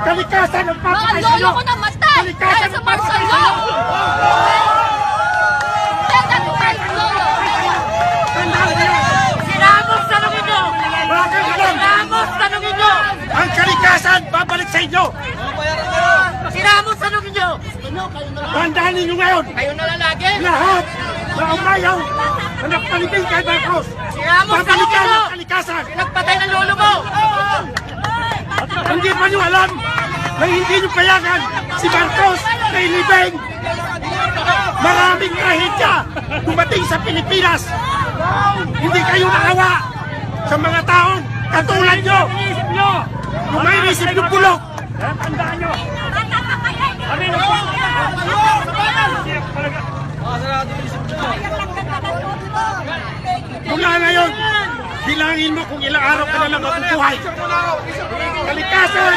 Kalikasan ang Mga papatay lolo sa'yo! ko namatay dahil sa martial law! Kaya natin lolo! Tandaan mo yan! Si Ramos, tanongin nyo! Wala kang alam! Ramos, tanongin nyo! Ang kalikasan babalik sa inyo! Si Ramos, tanongin nyo! Tandaan ninyo ngayon! Kayo na lang lagi! Lahat na umayaw na nagpalibing kay Marcos! Si Ramos, Babalikan tanongin nyo! ang kalikasan! Nagpatay ng lolo mo! Hindi pa nyo alam na hindi nyo payagan si Marcos na ilibing! Maraming trahedya dumating sa Pilipinas! Hindi kayo naawa sa mga taong katulad nyo! Yung may isip ng bulok! Tandaan nyo! Mula ngayon, bilangin mo kung ilang araw ka na lang mabubuhay. Kalikasan